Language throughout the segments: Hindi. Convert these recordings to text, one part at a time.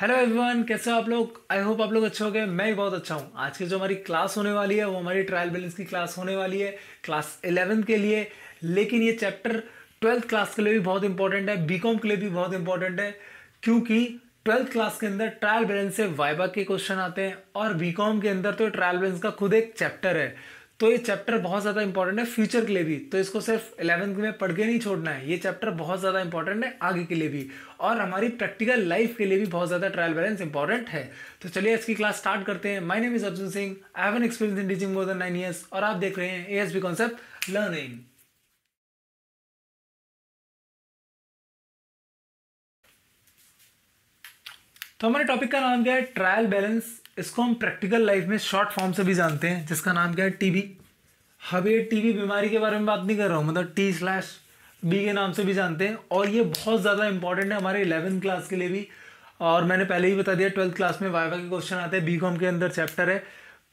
हेलो एवरीवन, कैसे हो आप लोग। आई होप आप लोग अच्छे हो गए। मैं भी बहुत अच्छा हूँ। आज की जो हमारी क्लास होने वाली है वो हमारी ट्रायल बैलेंस की क्लास होने वाली है, क्लास 11 के लिए। लेकिन ये चैप्टर 12th क्लास के लिए भी बहुत इंपॉर्टेंट है, बीकॉम के लिए भी बहुत इंपॉर्टेंट है, क्योंकि 12th क्लास के अंदर ट्रायल बैलेंस से वाइवा के क्वेश्चन आते हैं और बीकॉम के अंदर तो ट्रायल बैलेंस का खुद एक चैप्टर है। तो ये चैप्टर बहुत ज़्यादा इंपॉर्टेंट है फ्यूचर के लिए भी। तो इसको सिर्फ 11th में पढ़ के नहीं छोड़ना है, ये चैप्टर बहुत ज़्यादा इंपॉर्टेंट है आगे के लिए भी, और हमारी प्रैक्टिकल लाइफ के लिए भी बहुत ज़्यादा ट्रायल बैलेंस इंपॉर्टेंट है। तो चलिए इसकी क्लास स्टार्ट करते हैं। My name is Arjun Singh, I have an experience in teaching more than 9 years और आप देख रहे हैं एएसबी कॉन्सेप्ट लर्निंग। तो हमारे टॉपिक का नाम क्या है? Trial balance. इसको हम प्रैक्टिकल लाइफ में शॉर्ट फॉर्म से भी जानते हैं, जिसका नाम क्या है? टीबी। अब ये टीबी बीमारी के बारे में बात नहीं कर रहा हूँ, मतलब T/B के नाम से भी जानते हैं, और ये बहुत ज़्यादा इंपॉर्टेंट है हमारे 11th क्लास के लिए भी। और मैंने पहले ही बता दिया 12th क्लास में वाइवा के क्वेश्चन आते हैं, बीकॉम के अंदर चैप्टर है।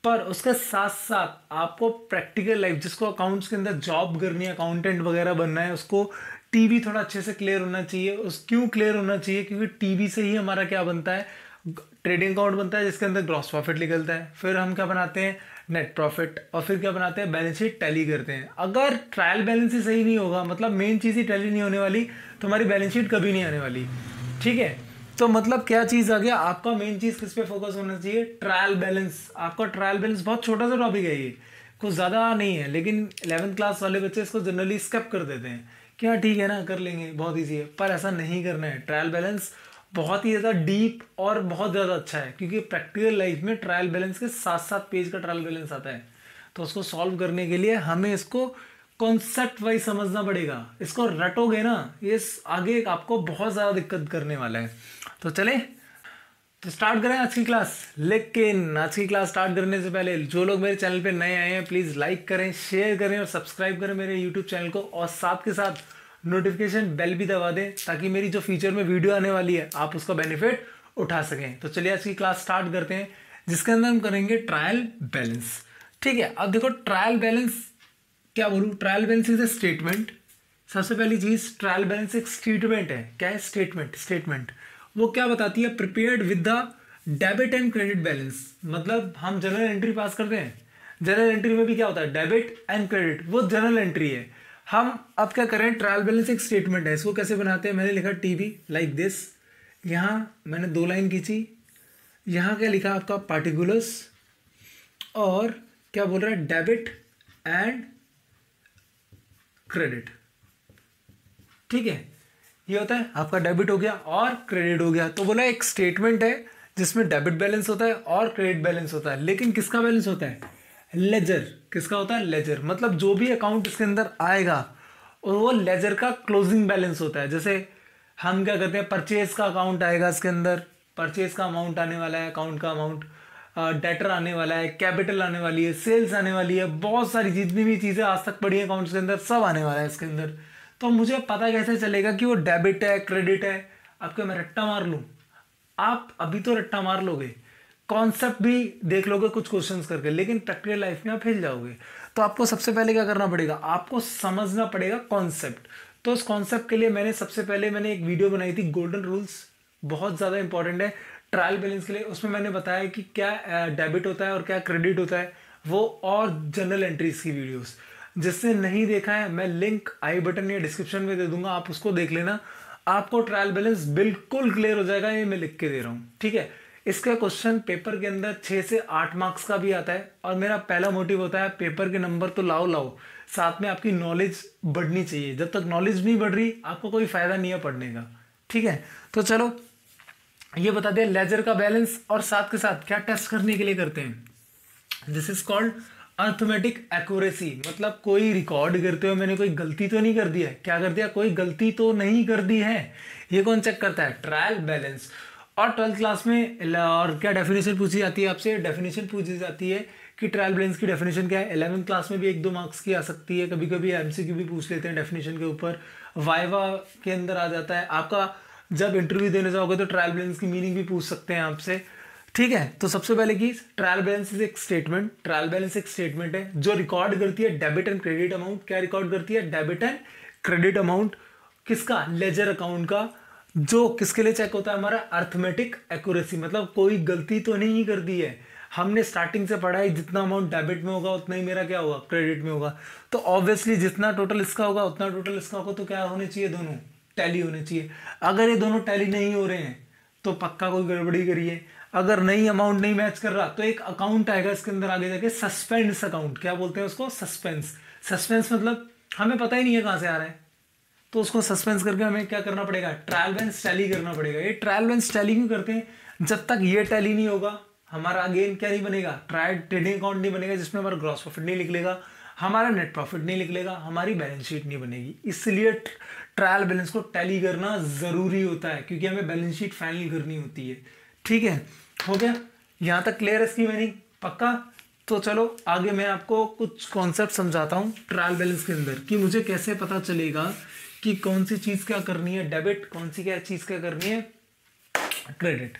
पर उसके साथ साथ आपको प्रैक्टिकल लाइफ, जिसको अकाउंट्स के अंदर जॉब करनी है, अकाउंटेंट वगैरह बनना है, उसको टीबी थोड़ा अच्छे से क्लियर होना चाहिए। उस क्यों क्लियर होना चाहिए? क्योंकि टीबी से ही हमारा क्या बनता है? ट्रेडिंग अकाउंट बनता है, जिसके अंदर ग्रॉस प्रॉफिट निकलता है। फिर हम क्या बनाते हैं? Net profit. और फिर क्या बनाते हैं? बैलेंस शीट टैली करते हैं। अगर ट्रायल बैलेंस ही सही नहीं होगा, मतलब मेन चीज़ ही टैली नहीं होने वाली, तो हमारी बैलेंस शीट कभी नहीं आने वाली। ठीक है, तो मतलब क्या चीज़ आ गया? आपका मेन चीज़ किस पे फोकस होना चाहिए? Trial balance. आपका ट्रायल बैलेंस बहुत छोटा सा टॉपिक है, ये कुछ ज़्यादा नहीं है, लेकिन 11th क्लास वाले बच्चे इसको जनरली स्किप कर देते हैं कि हाँ ठीक है ना, कर लेंगे, बहुत ईजी है। पर ऐसा नहीं करना है। ट्रायल बैलेंस बहुत ही ज़्यादा डीप और बहुत ज़्यादा अच्छा है, क्योंकि प्रैक्टिकल लाइफ में ट्रायल बैलेंस के 7-7 पेज का ट्रायल बैलेंस आता है। तो उसको सॉल्व करने के लिए हमें इसको कॉन्सेप्ट वाइज समझना पड़ेगा। इसको रटोगे ना, ये आगे आपको बहुत ज़्यादा दिक्कत करने वाला है। तो चले तो स्टार्ट करें आज की क्लास। लेकिन आज की क्लास स्टार्ट करने से पहले जो लोग मेरे चैनल पे नए आए हैं, प्लीज़ लाइक करें, शेयर करें और सब्सक्राइब करें मेरे यूट्यूब चैनल को, और साथ के साथ नोटिफिकेशन बेल भी दबा दें, ताकि मेरी जो फ्यूचर में वीडियो आने वाली है आप उसका बेनिफिट उठा सकें। तो चलिए आज की क्लास स्टार्ट करते हैं, जिसके अंदर हम करेंगे ट्रायल बैलेंस। ठीक है, अब देखो ट्रायल बैलेंस क्या बोलूँ? Trial balance is a statement. सबसे पहली चीज़, ट्रायल बैलेंस एक स्टेटमेंट है। क्या है? स्टेटमेंट वो क्या बताती है? Prepared with the debit and credit balance. मतलब हम जनरल एंट्री पास करते हैं, जनरल एंट्री में भी क्या होता है? डेबिट एंड क्रेडिट, वो जनरल एंट्री है। हम अब क्या करें? ट्रायल बैलेंस एक स्टेटमेंट है, इसको कैसे बनाते हैं? मैंने लिखा टीबी लाइक दिस, यहाँ मैंने 2 लाइन खींची, यहाँ क्या लिखा आपका? पार्टिकुलर्स, और क्या बोल रहा है? Debit and credit. ठीक है, ये होता है आपका डेबिट हो गया और क्रेडिट हो गया। तो बोला एक स्टेटमेंट है जिसमें डेबिट बैलेंस होता है और क्रेडिट बैलेंस होता है। लेकिन किसका बैलेंस होता है? लेजर। किसका होता है? लेजर। मतलब जो भी अकाउंट इसके अंदर आएगा वो लेजर का क्लोजिंग बैलेंस होता है। जैसे हम क्या करते हैं? परचेज का अकाउंट आएगा इसके अंदर, परचेज का अमाउंट आने वाला है, अकाउंट का अमाउंट, डेटर आने वाला है, कैपिटल आने वाली है, सेल्स आने वाली है, बहुत सारी जितनी भी चीज़ें आज तक पड़ी है अकाउंट्स के अंदर सब आने वाला है इसके अंदर। तो मुझे पता कैसे चलेगा कि वो डेबिट है, क्रेडिट है? आपके मैं रट्टा मार लूँ? आप अभी तो रट्टा मार लोगे, कॉन्सेप्ट भी देख लोगे कुछ क्वेश्चंस करके, लेकिन प्रैक्टिकल लाइफ में आप हिल जाओगे। तो आपको सबसे पहले क्या करना पड़ेगा? आपको समझना पड़ेगा कॉन्सेप्ट। तो उस कॉन्सेप्ट के लिए मैंने एक वीडियो बनाई थी, गोल्डन रूल्स, बहुत ज़्यादा इंपॉर्टेंट है ट्रायल बैलेंस के लिए। उसमें मैंने बताया कि क्या डेबिट होता है और क्या क्रेडिट होता है, वो और जनरल एंट्रीज की वीडियोस। जिसने नहीं देखा है, मैं लिंक आई बटन या डिस्क्रिप्शन में दे दूंगा, आप उसको देख लेना। आपको ट्रायल बैलेंस बिल्कुल क्लियर हो जाएगा, ये मैं लिख के दे रहा हूँ। ठीक है, इसका क्वेश्चन पेपर के अंदर 6 से 8 मार्क्स का भी आता है, और मेरा पहला मोटिव होता है पेपर के नंबर तो लाओ, साथ में आपकी नॉलेज बढ़नी चाहिए। जब तक नॉलेज नहीं बढ़ रही आपको कोई फायदा नहीं है पढ़ने का। ठीक है, तो चलो ये बता दें लेजर का बैलेंस, और साथ के साथ क्या टेस्ट करने के लिए करते हैं? This is called arithmetic accuracy. मतलब कोई रिकॉर्ड करते हुए मैंने कोई गलती तो नहीं कर दी है? क्या कर दिया? कोई गलती तो नहीं कर दी है। ये कौन चेक करता है? Trial balance. और 12th क्लास में और क्या डेफिनेशन पूछी जाती है आपसे? डेफिनेशन पूछी जाती है कि ट्रायल बैलेंस की डेफिनेशन क्या है। 11th क्लास में भी 1-2 मार्क्स की आ सकती है, कभी कभी एमसीक्यू भी पूछ लेते हैं डेफिनेशन के ऊपर, वाइवा के अंदर आ जाता है आपका। जब इंटरव्यू देने जाओगे तो ट्रायल बैलेंस की मीनिंग भी पूछ सकते हैं आपसे। ठीक है, तो सबसे पहले की ट्रायल बैलेंस इज एक स्टेटमेंट। ट्रायल बैलेंस एक स्टेटमेंट है जो रिकॉर्ड करती है डेबिट एंड क्रेडिट अमाउंट। क्या रिकॉर्ड करती है? Debit and credit amount. किसका? लेजर अकाउंट का। जो किसके लिए चेक होता है, हमारा अर्थमेटिक एक्यूरेसी, मतलब कोई गलती तो नहीं कर दी है। हमने स्टार्टिंग से पढ़ा है जितना अमाउंट डेबिट में होगा उतना ही मेरा क्या होगा, क्रेडिट में होगा। तो ऑब्वियसली जितना टोटल इसका होगा उतना टोटल इसका होगा, तो क्या होने चाहिए, दोनों टैली होने चाहिए। अगर ये दोनों टैली नहीं हो रहे हैं तो पक्का कोई गड़बड़ी करिए। अगर नहीं अमाउंट नहीं मैच कर रहा तो एक अकाउंट आएगा इसके अंदर आगे जाके, सस्पेंस अकाउंट, क्या बोलते हैं उसको, सस्पेंस। सस्पेंस मतलब हमें पता ही नहीं है कहाँ से आ रहा है, तो उसको सस्पेंस करके हमें क्या करना पड़ेगा, ट्रायल बैलेंस टैली करना पड़ेगा। ये ट्रायल बैलेंस टैली क्यों करते हैं, जब तक ये टैली नहीं होगा हमारा अगेन क्या नहीं बनेगा, ट्रायल ट्रेडिंग अकाउंट नहीं बनेगा, जिसमें हमारा ग्रॉस प्रॉफिट नहीं निकलेगा, हमारा नेट प्रॉफिट नहीं निकलेगा, हमारी बैलेंस शीट नहीं बनेगी। इसलिए ट्रायल बैलेंस को टैली करना जरूरी होता है, क्योंकि हमें बैलेंस शीट फाइनल करनी होती है। ठीक है, हो गया यहाँ तक क्लियर है इसकी मीनिंग, पक्का। तो चलो आगे मैं आपको कुछ कॉन्सेप्ट समझाता हूँ ट्रायल बैलेंस के अंदर, कि मुझे कैसे पता चलेगा कि कौन सी चीज़ क्या करनी है डेबिट, कौन सी क्या चीज़ क्या करनी है क्रेडिट।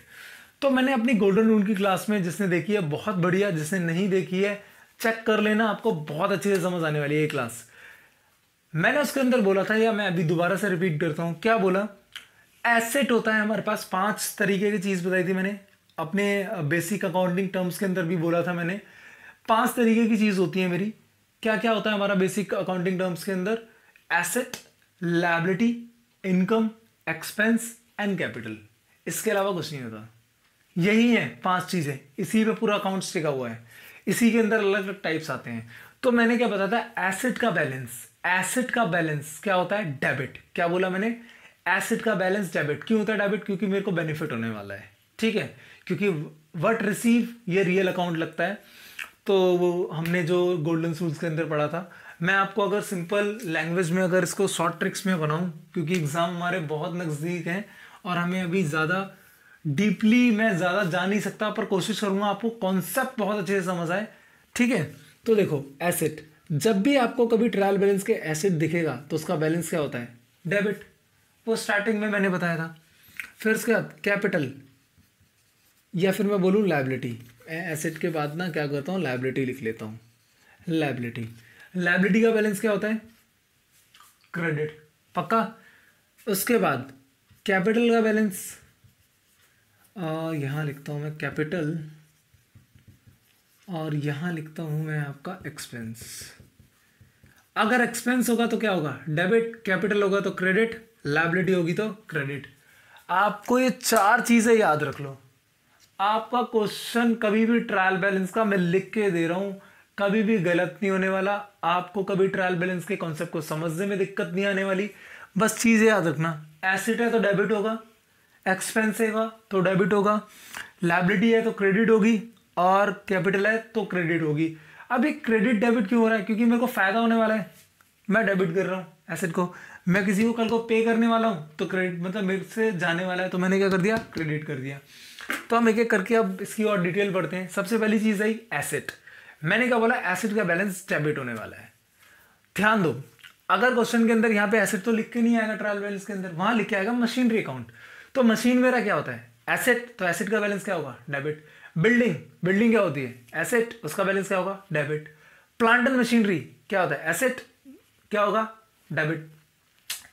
तो मैंने अपनी गोल्डन रूल की क्लास में, जिसने देखी है बहुत बढ़िया, जिसने नहीं देखी है चेक कर लेना, आपको बहुत अच्छे से समझ आने वाली है ये क्लास। मैंने उसके अंदर बोला था, या मैं अभी दोबारा से रिपीट करता हूँ, क्या बोला, एसेट होता है हमारे पास, 5 तरीके की चीज़ बताई थी मैंने अपने बेसिक अकाउंटिंग टर्म्स के अंदर भी बोला था मैंने, 5 तरीके की चीज़ होती है मेरी। क्या क्या होता है हमारा बेसिक अकाउंटिंग टर्म्स के अंदर, asset, liability, income, expense and capital. इसके अलावा कुछ नहीं होता, यही है 5 चीज़ें, इसी पे पूरा अकाउंट टिका हुआ है। इसी के अंदर अलग अलग टाइप्स आते हैं। तो मैंने क्या बताया था, एसेट का बैलेंस, एसेट का बैलेंस क्या होता है, डेबिट। क्या बोला मैंने, एसेट का बैलेंस डेबिट। क्यों होता है डेबिट, क्योंकि मेरे को बेनिफिट होने वाला है। ठीक है, क्योंकि व्हाट रिसीव ये रियल अकाउंट लगता है। तो वो हमने जो गोल्डन रूल्स के अंदर पढ़ा था, मैं आपको अगर सिंपल लैंग्वेज में अगर इसको शॉर्ट ट्रिक्स में बनाऊं, क्योंकि एग्जाम हमारे बहुत नज़दीक हैं और हमें अभी ज़्यादा डीपली मैं ज़्यादा जा नहीं सकता, पर कोशिश करूंगा आपको कॉन्सेप्ट बहुत अच्छे से समझ आए। ठीक है, तो देखो एसेट, जब भी आपको कभी ट्रायल बैलेंस के एसेट दिखेगा तो उसका बैलेंस क्या होता है, डेबिट। वो स्टार्टिंग में मैंने बताया था। फिर उसके बाद कैपिटल, या फिर मैं बोलूँ लायबिलिटी। एसेट के बाद ना क्या करता हूँ, लायबिलिटी लिख लेता हूँ, लायबिलिटी। लायबिलिटी का बैलेंस क्या होता है, क्रेडिट, पक्का। उसके बाद कैपिटल का बैलेंस, यहाँ लिखता हूँ मैं कैपिटल, और यहाँ लिखता हूँ मैं आपका एक्सपेंस। अगर एक्सपेंस होगा तो क्या होगा, डेबिट, कैपिटल होगा तो क्रेडिट, लायबिलिटी होगी तो क्रेडिट। आपको ये 4 चीज़ें याद रख लो। आपका क्वेश्चन कभी भी ट्रायल बैलेंस का, मैं लिख के दे रहा हूँ, कभी भी गलत नहीं होने वाला। आपको कभी ट्रायल बैलेंस के कॉन्सेप्ट को समझने में दिक्कत नहीं आने वाली। बस चीज़ें याद रखना, एसेट है तो डेबिट होगा, एक्सपेंस है तो डेबिट होगा, लायबिलिटी है तो क्रेडिट होगी, और कैपिटल है तो क्रेडिट होगी। अभी क्रेडिट डेबिट क्यों हो रहा है, क्योंकि मेरे को फ़ायदा होने वाला है, मैं डेबिट कर रहा हूँ एसेट को। मैं किसी को कल को पे करने वाला हूँ तो क्रेडिट, मतलब मेरे से जाने वाला है तो मैंने क्या कर दिया, क्रेडिट कर दिया। तो हम एक एक करके अब इसकी और डिटेल पढ़ते हैं। सबसे पहली चीज़ आई एसेट। मैंने क्या बोला, एसेट का बैलेंस डेबिट होने वाला है। ध्यान दो, अगर क्वेश्चन के अंदर यहाँ पे एसेट तो लिख के नहीं आएगा ट्रायल बैलेंस के अंदर, वहाँ लिख के आएगा मशीनरी अकाउंट। तो मशीन मेरा क्या होता है, एसेट, तो एसेट का बैलेंस क्या होगा, डेबिट। बिल्डिंग, बिल्डिंग क्या होती है, एसेट, उसका बैलेंस क्या होगा, डेबिट। प्लांट एंड मशीनरी क्या होता है, एसेट, क्या होगा, debit.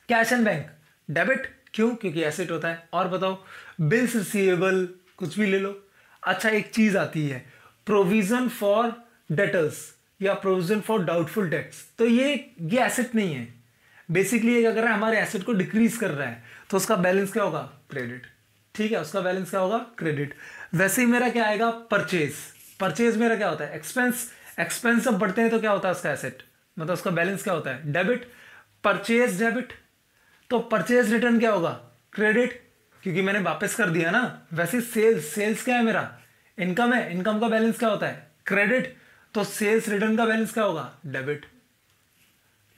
Cash and bank, debit, क्यों, क्योंकि एसेट होता है। और बताओ, बिल्स रिसीवेबल, कुछ भी ले लो। अच्छा, एक चीज आती है प्रोविजन फॉर डेटर्स या प्रोविजन फॉर डाउटफुल डेट्स, तो ये एसेट नहीं है। बेसिकली ये क्या कर रहा है, हमारे एसेट को डिक्रीज कर रहा है, तो उसका बैलेंस क्या होगा, क्रेडिट। ठीक है, उसका बैलेंस क्या होगा, क्रेडिट। वैसे ही मेरा क्या आएगा, परचेज। परचेज मेरा क्या होता है, एक्सपेंस। एक्सपेंस जब बढ़ते हैं तो क्या होता है उसका एसेट, मतलब उसका बैलेंस क्या होता है, डेबिट। परचेज डेबिट, तो परचेज रिटर्न क्या होगा, क्रेडिट, क्योंकि मैंने वापस कर दिया ना। वैसे सेल्स, सेल्स क्या है मेरा, इनकम है, इनकम का बैलेंस क्या होता है, क्रेडिट, तो सेल्स रिटर्न का बैलेंस क्या होगा, डेबिट।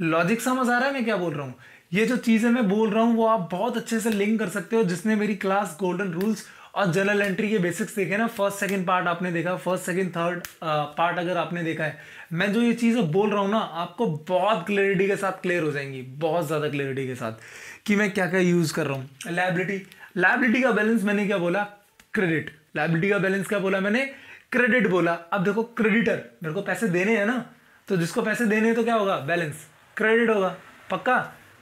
लॉजिक समझ आ रहा है मैं क्या बोल रहा हूँ। ये जो चीजें मैं बोल रहा हूँ वो आप बहुत अच्छे से लिंक कर सकते हो। जिसने मेरी क्लास गोल्डन रूल्स और जनरल एंट्री के बेसिक्स देखे ना, फर्स्ट सेकंड पार्ट आपने देखा, फर्स्ट सेकंड थर्ड पार्ट अगर आपने देखा है, मैं जो ये चीज़ें बोल रहा हूँ ना, आपको बहुत क्लैरिटी के साथ क्लियर हो जाएंगी, बहुत ज़्यादा क्लैरिटी के साथ, कि मैं क्या क्या यूज़ कर रहा हूँ। लायबिलिटी, लायबिलिटी का बैलेंस मैंने क्या बोला, क्रेडिट। लायबिलिटी का बैलेंस क्या बोला मैंने, क्रेडिट बोला। अब देखो, क्रेडिटर, मेरे को पैसे देने हैं ना, तो जिसको पैसे देने हैं तो क्या होगा, बैलेंस क्रेडिट होगा, पक्का।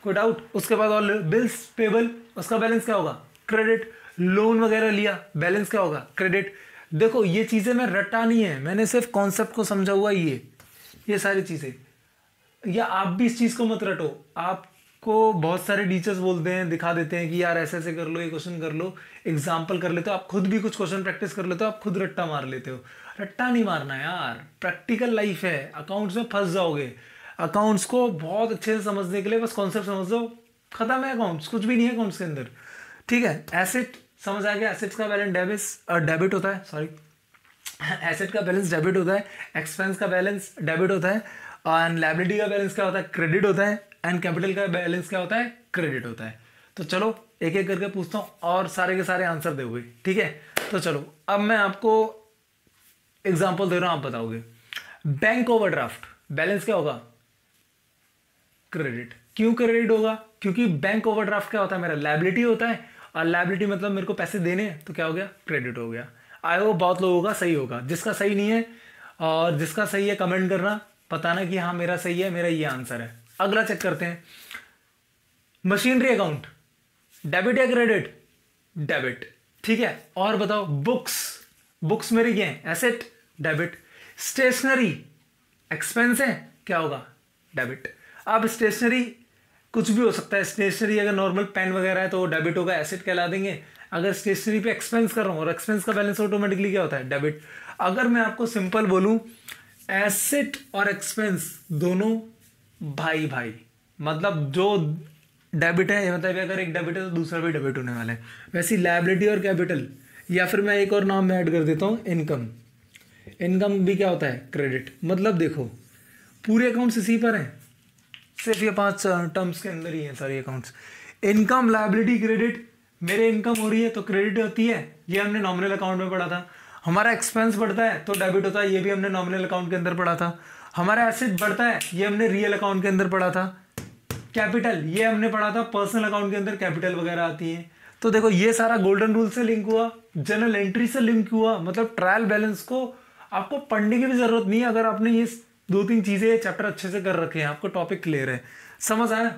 कोई डाउट? उसके बाद और बिल्स पेबल, उसका बैलेंस क्या होगा? क्रेडिट। लोन वगैरह लिया, बैलेंस क्या होगा? क्रेडिट। देखो ये चीज़ें मैं रटा नहीं है, मैंने सिर्फ कॉन्सेप्ट को समझा हुआ ये सारी चीज़ें। या आप भी इस चीज़ को मत रटो। आपको बहुत सारे टीचर्स बोलते हैं, दिखा देते हैं कि यार ऐसे ऐसे कर लो, ये क्वेश्चन कर लो, एग्जाम्पल कर लेते हो, आप खुद भी कुछ क्वेश्चन प्रैक्टिस कर लेते हो, आप खुद रट्टा मार लेते हो। रट्टा नहीं मारना यार, प्रैक्टिकल लाइफ है, अकाउंट्स में फंस जाओगे। अकाउंट्स को बहुत अच्छे से समझने के लिए बस कॉन्सेप्ट समझ लो, खत्म है अकाउंट्स, कुछ भी नहीं है अकाउंट्स के अंदर। ठीक है, एसेट समझ आ गया, एसेट्स का बैलेंस डेबिट होता है, सॉरी एसेट का बैलेंस डेबिट होता है, एक्सपेंस का बैलेंस डेबिट होता है, एंड लायबिलिटी का बैलेंस क्या होता है? क्रेडिट होता है, एंड कैपिटल का बैलेंस क्या होता है? क्रेडिट होता है। तो चलो एक एक करके पूछता हूँ और सारे के सारे आंसर दोगे, ठीक है? तो चलो अब मैं आपको एग्जांपल दे रहा हूँ, आप बताओगे। बैंक ओवरड्राफ्ट बैलेंस क्या होगा? क्रेडिट। क्यों क्रेडिट होगा? क्योंकि बैंक ओवरड्राफ्ट क्या होता है? मेरा लायबिलिटी होता है, और लायबिलिटी मतलब मेरे को पैसे देने हैं, तो क्या हो गया? क्रेडिट हो गया। आई होप बहुत लोगों का सही होगा, जिसका सही नहीं है और जिसका सही है कमेंट करना, बताना कि हाँ मेरा सही है, मेरा ये आंसर है। अगला चेक करते हैं, मशीनरी अकाउंट डेबिट या क्रेडिट? डेबिट। ठीक है, और बताओ बुक्स मेरी क्या है? Asset, debit. स्टेशनरी एक्सपेंस है, क्या होगा? डेबिट। अब स्टेशनरी कुछ भी हो सकता है, स्टेशनरी अगर नॉर्मल पेन वगैरह है तो डेबिट होगा, एसेट कहला देंगे। अगर स्टेशनरी पे एक्सपेंस कर रहा हूँ और एक्सपेंस का बैलेंस ऑटोमेटिकली क्या होता है? डेबिट। अगर मैं आपको सिंपल बोलूँ, एसेट और एक्सपेंस दोनों भाई भाई, मतलब जो डेबिट है, मतलब अगर एक डेबिट है तो दूसरा भी डेबिट होने वाला है। वैसे लायबिलिटी और कैपिटल, या फिर मैं एक और नाम ऐड कर देता हूँ, इनकम भी क्या होता है? क्रेडिट। मतलब देखो पूरे अकाउंट्स इसी पर हैं, सिर्फ ये 5 टर्म्स के अंदर ही है सारी अकाउंट्स। Income, liability, credit. मेरे इनकम हो रही है तो क्रेडिट होती है, ये हमने नॉमिनल अकाउंट में पढ़ा था। हमारा एक्सपेंस बढ़ता है तो डेबिट होता है, ये भी हमने नॉमिनल अकाउंट के अंदर पढ़ा था। हमारा एसेट बढ़ता है, ये हमने रियल अकाउंट के अंदर पढ़ा था। कैपिटल ये हमने पढ़ा था, पर्सनल अकाउंट के अंदर कैपिटल वगैरह आती है। तो देखो ये सारा गोल्डन रूल से लिंक हुआ, जनरल एंट्री से लिंक हुआ, मतलब ट्रायल बैलेंस को आपको पढ़ने की भी जरूरत नहीं है अगर आपने ये 2-3 चीजें चैप्टर अच्छे से कर रखे हैं, आपको टॉपिक क्लियर है। समझ आया?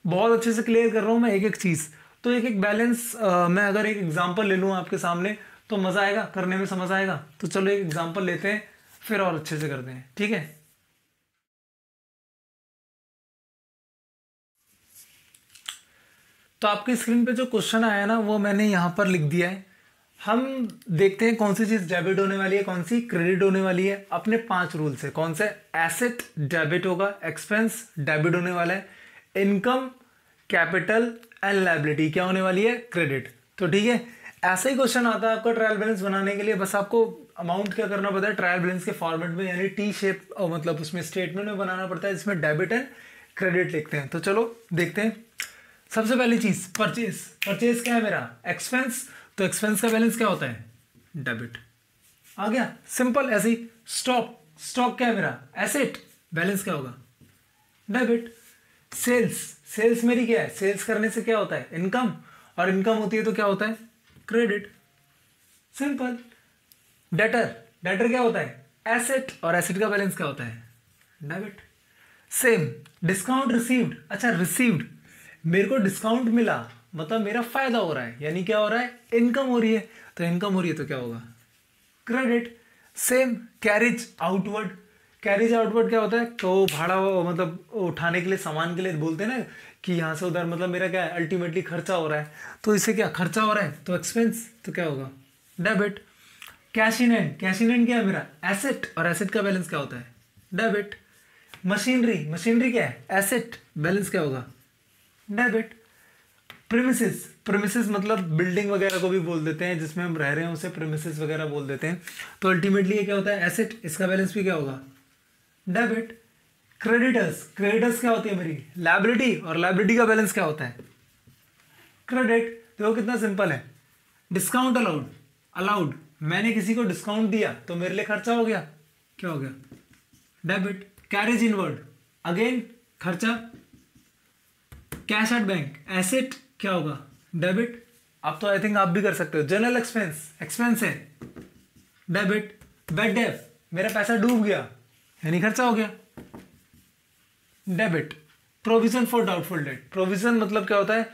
बहुत अच्छे से क्लियर कर रहा हूँ मैं एक एक चीज। तो एक एक बैलेंस मैं अगर एक एग्जांपल ले लूँ आपके सामने तो मजा आएगा करने में, समझ आएगा। तो चलो एक एग्जांपल लेते हैं, फिर और अच्छे से करते हैं, ठीक है? तो आपकी स्क्रीन पे जो क्वेश्चन आया ना वो मैंने यहाँ पर लिख दिया है। हम देखते हैं कौन सी चीज डेबिट होने वाली है, कौन सी क्रेडिट होने वाली है, अपने 5 रूल से। कौन से? एसेट डेबिट होगा, एक्सपेंस डेबिट होने वाला है, इनकम, कैपिटल एंड लायबिलिटी क्या होने वाली है? क्रेडिट। तो ठीक है, ऐसा ही क्वेश्चन आता है आपका ट्रायल बैलेंस बनाने के लिए। बस आपको अमाउंट क्या करना पड़ता है? ट्रायल बैलेंस के फॉर्मेट में, यानी टी शेप, मतलब उसमें स्टेटमेंट में बनाना पड़ता है, जिसमें डेबिट एंड क्रेडिट लिखते हैं। तो चलो देखते हैं। सबसे पहली चीज परचेज क्या है मेरा? एक्सपेंस। तो एक्सपेंस का बैलेंस क्या होता है? डेबिट। आ गया, सिंपल ऐसे ही। स्टॉक क्या है मेरा? एसेट। बैलेंस क्या होगा? डेबिट। सेल्स मेरी क्या है? सेल्स करने से क्या होता है? इनकम। और इनकम होती है तो क्या होता है? क्रेडिट। सिंपल। डेटर क्या होता है? एसेट। और एसेट का बैलेंस क्या होता है? डेबिट। सेम। Discount received. अच्छा रिसीव्ड, मेरे को डिस्काउंट मिला मतलब मेरा फायदा हो रहा है, यानी क्या हो रहा है? इनकम हो रही है। तो इनकम हो रही है तो क्या होगा? क्रेडिट। सेम। कैरेज आउटवर्ड क्या होता है? तो भाड़ा, मतलब उठाने के लिए, सामान के लिए बोलते हैं ना कि यहाँ से उधर, मतलब मेरा क्या है? अल्टीमेटली खर्चा हो रहा है, तो इससे क्या खर्चा हो रहा है? तो एक्सपेंस। तो क्या होगा? डेबिट। कैश इन हैंड क्या है मेरा? एसेट। और एसेट का बैलेंस क्या होता है? डेबिट। मशीनरी क्या है? एसेट। बैलेंस क्या होगा? डेबिट। प्रीमिसेस मतलब बिल्डिंग वगैरह को भी बोल देते हैं, जिसमें हम रह रहे हैं उसे प्रीमिसेस वगैरह बोल देते हैं। तो अल्टीमेटली ये क्या होता है? एसेट। इसका बैलेंस भी क्या होगा? डेबिट। क्रेडिटर्स क्या होती है मेरी? लायबिलिटी। और लायबिलिटी का बैलेंस क्या होता है? क्रेडिट। तो कितना सिंपल है। डिस्काउंट अलाउड, मैंने किसी को डिस्काउंट दिया तो मेरे लिए खर्चा हो गया, क्या हो गया? डेबिट। कैरेज इनवर्ड, अगेन खर्चा। कैश एट बैंक, एसेट, क्या होगा? डेबिट। अब तो आई थिंक आप भी कर सकते हो। जनरल एक्सपेंस है, डेबिट। बेड डेप, मेरा पैसा डूब गया यानी खर्चा हो गया, debit. Provision for doubtful debt. Provision मतलब क्या होता है,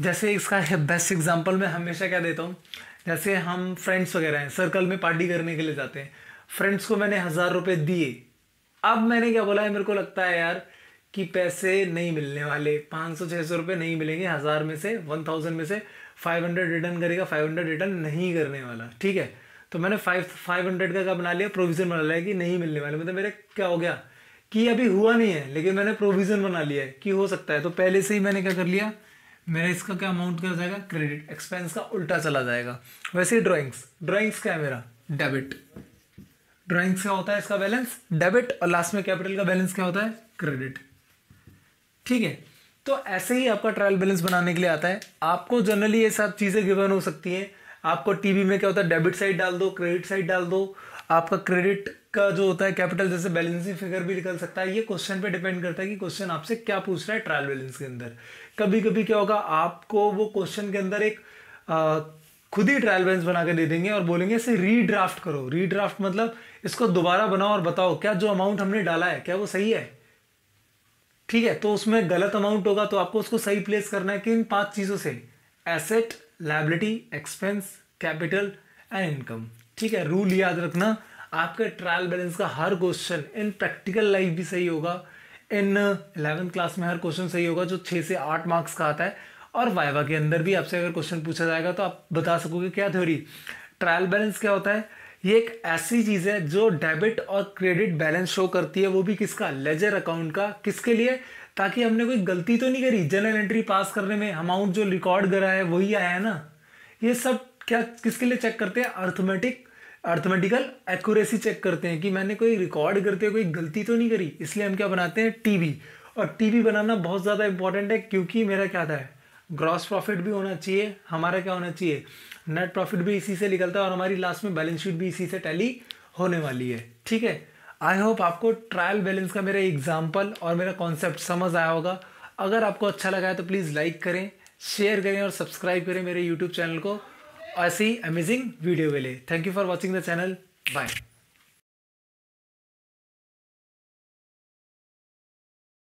जैसे इसका बेस्ट एग्जांपल मैं हमेशा क्या देता हूँ, जैसे हम फ्रेंड्स वगैरह हैं, सर्कल में पार्टी करने के लिए जाते हैं, फ्रेंड्स को मैंने 1000 रुपये दिए, अब मैंने क्या बोला है, मेरे को लगता है यार कि पैसे नहीं मिलने वाले, 500-600 रुपये नहीं मिलेंगे, 1000 में से 1000 में से 500 रिटर्न करेगा, 500 रिटर्न नहीं करने वाला, ठीक है। तो मैंने 500 का क्या बना लिया, प्रोविज़न बना लिया कि नहीं मिलने वाले, मतलब मेरे क्या हो गया कि अभी हुआ नहीं है लेकिन मैंने प्रोविज़न बना लिया है कि हो सकता है, तो पहले से ही मैंने क्या कर लिया, मेरा इसका क्या अमाउंट कर जाएगा, क्रेडिट, एक्सपेंस का उल्टा चला जाएगा। वैसे ही ड्राइंग्स क्या है मेरा, डेबिट। ड्राइंग्स क्या होता है, इसका बैलेंस डेबिट, और लास्ट में कैपिटल का बैलेंस क्या होता है, क्रेडिट, ठीक है। तो ऐसे ही आपका ट्रायल बैलेंस बनाने के लिए आता है। आपको जनरली ये सब चीज़ें गिवन हो सकती हैं। आपको टीबी में क्या होता है, डेबिट साइड डाल दो, क्रेडिट साइड डाल दो, आपका क्रेडिट का जो होता है कैपिटल जैसे बैलेंसिंग फिगर भी निकल सकता है। ये क्वेश्चन पे डिपेंड करता है कि क्वेश्चन आपसे क्या पूछ रहा है ट्रायल बैलेंस के अंदर। कभी कभी क्या होगा, आपको वो क्वेश्चन के अंदर एक खुद ही ट्रायल बैलेंस बना के दे देंगे और बोलेंगे इसे रीड्राफ्ट करो। रीड्राफ्ट मतलब इसको दोबारा बनाओ और बताओ क्या जो अमाउंट हमने डाला है क्या वो सही है, ठीक है। तो उसमें गलत अमाउंट होगा तो आपको उसको सही प्लेस करना है कि इन 5 चीज़ों से, asset, liability, expense, capital and income, ठीक है। रूल याद रखना, आपके ट्रायल बैलेंस का हर क्वेश्चन इन प्रैक्टिकल लाइफ भी सही होगा, इन 11th क्लास में हर क्वेश्चन सही होगा जो 6 से 8 मार्क्स का आता है, और वाइवा के अंदर भी आपसे अगर क्वेश्चन पूछा जाएगा तो आप बता सकोगे क्या थ्योरी। ट्रायल बैलेंस क्या होता है, ये एक ऐसी चीज़ है जो डेबिट और क्रेडिट बैलेंस शो करती है, वो भी किसका, लेजर अकाउंट का। किसके लिए, ताकि हमने कोई गलती तो नहीं करी, जनरल एंट्री पास करने में अमाउंट जो रिकॉर्ड करा है वही आया है ना। ये सब क्या किसके लिए चेक करते हैं, अर्थमेटिकल एक्यूरेसी चेक करते हैं कि मैंने कोई रिकॉर्ड करते हुए कोई गलती तो नहीं करी, इसलिए हम क्या बनाते हैं, टीबी। और टीबी बनाना बहुत ज़्यादा इंपॉर्टेंट है, क्योंकि मेरा क्या था, ग्रॉस प्रॉफिट भी होना चाहिए, हमारा क्या होना चाहिए, नेट प्रॉफिट भी इसी से निकलता है, और हमारी लास्ट में बैलेंस शीट भी इसी से टैली होने वाली है, ठीक है। आई होप आपको ट्रायल बैलेंस का मेरा एग्जाम्पल और मेरा कॉन्सेप्ट समझ आया होगा। अगर आपको अच्छा लगा है तो प्लीज़ लाइक करें, शेयर करें और सब्सक्राइब करें मेरे यूट्यूब चैनल को ऐसे ही अमेजिंग वीडियो के लिए। Thank you for watching the channel, bye.